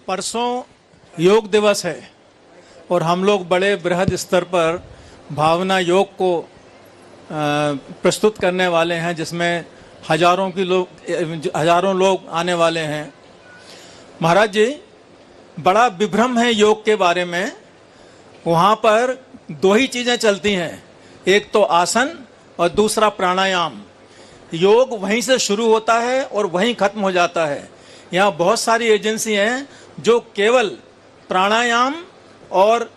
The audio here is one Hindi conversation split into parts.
परसों योग दिवस है और हम लोग बड़े बृहद स्तर पर भावना योग को प्रस्तुत करने वाले हैं, जिसमें हजारों लोग आने वाले हैं। महाराज जी, बड़ा विभ्रम है योग के बारे में। वहाँ पर दो ही चीज़ें चलती हैं, एक तो आसन और दूसरा प्राणायाम। योग वहीं से शुरू होता है और वहीं खत्म हो जाता है। यहाँ बहुत सारी एजेंसी हैं जो केवल प्राणायाम और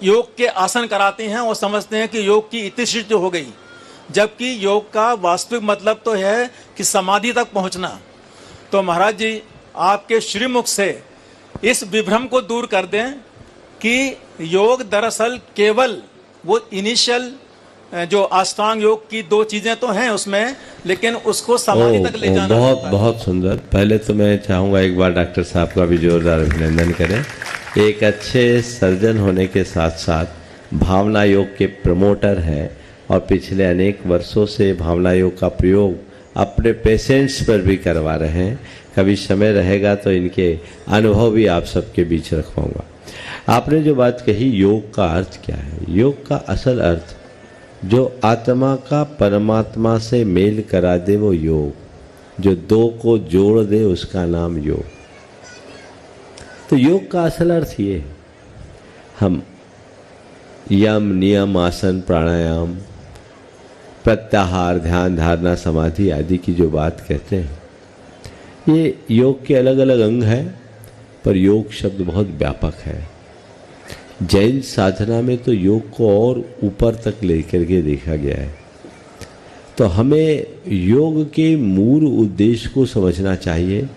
योग के आसन कराते हैं और समझते हैं कि योग की इतिश्री हो गई, जबकि योग का वास्तविक मतलब तो है कि समाधि तक पहुंचना। तो महाराज जी, आपके श्रीमुख से इस विभ्रम को दूर कर दें कि योग दरअसल केवल वो इनिशियल जो अष्टांग योग की दो चीजें तो हैं उसमें, लेकिन उसको समाधि तक ले जाना। बहुत सुंदर। पहले तो मैं चाहूँगा एक बार डॉक्टर साहब का भी जोरदार अभिनंदन करें। एक अच्छे सर्जन होने के साथ साथ भावना योग के प्रमोटर हैं और पिछले अनेक वर्षों से भावना योग का प्रयोग अपने पेशेंट्स पर भी करवा रहे हैं। कभी समय रहेगा तो इनके अनुभव भी आप सबके बीच रखवाऊंगा। आपने जो बात कही, योग का अर्थ क्या है? योग का असल अर्थ जो आत्मा का परमात्मा से मेल करा दे वो योग, जो दो को जोड़ दे उसका नाम योग। तो योग का असल अर्थ ये है, हम यम नियम आसन प्राणायाम प्रत्याहार ध्यान धारणा समाधि आदि की जो बात कहते हैं, ये योग के अलग अलग अंग हैं, पर योग शब्द बहुत व्यापक है। जैन साधना में तो योग को और ऊपर तक लेकर के देखा गया है। तो हमें योग के मूल उद्देश्य को समझना चाहिए।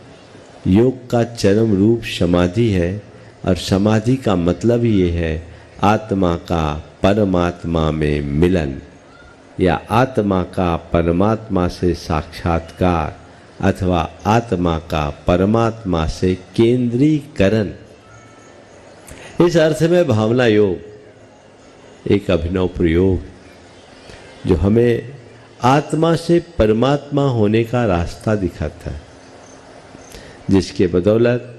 योग का चरम रूप समाधि है और समाधि का मतलब ये है आत्मा का परमात्मा में मिलन या आत्मा का परमात्मा से साक्षात्कार अथवा आत्मा का परमात्मा से केंद्रीकरण। इस अर्थ में भावना योग एक अभिनव प्रयोग जो हमें आत्मा से परमात्मा होने का रास्ता दिखाता है, जिसके बदौलत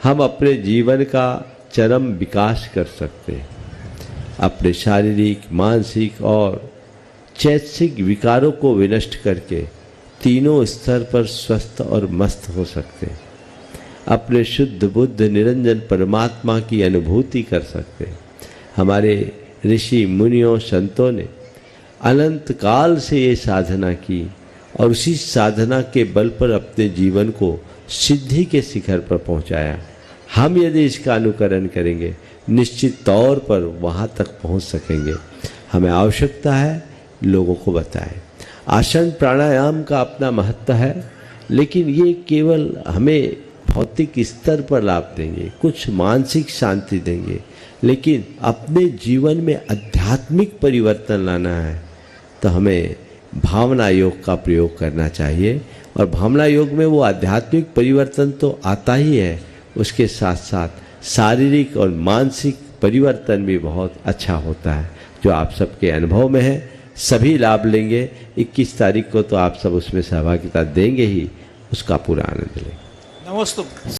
हम अपने जीवन का चरम विकास कर सकते हैं, अपने शारीरिक मानसिक और चैतसिक विकारों को विनष्ट करके तीनों स्तर पर स्वस्थ और मस्त हो सकते हैं, अपने शुद्ध बुद्ध निरंजन परमात्मा की अनुभूति कर सकते हैं। हमारे ऋषि मुनियों संतों ने अनंत काल से ये साधना की और उसी साधना के बल पर अपने जीवन को सिद्धि के शिखर पर पहुंचाया। हम यदि इसका अनुकरण करेंगे निश्चित तौर पर वहाँ तक पहुँच सकेंगे। हमें आवश्यकता है लोगों को बताएं। आसन प्राणायाम का अपना महत्व है, लेकिन ये केवल हमें भौतिक स्तर पर लाभ देंगे, कुछ मानसिक शांति देंगे, लेकिन अपने जीवन में आध्यात्मिक परिवर्तन लाना है तो हमें भावना योग का प्रयोग करना चाहिए। और भावना योग में वो आध्यात्मिक परिवर्तन तो आता ही है, उसके साथ साथ शारीरिक और मानसिक परिवर्तन भी बहुत अच्छा होता है, जो आप सबके अनुभव में है। सभी लाभ लेंगे। 21 तारीख को तो आप सब उसमें सहभागिता देंगे ही, उसका पूरा आनंद लेंगे। नमस्ते।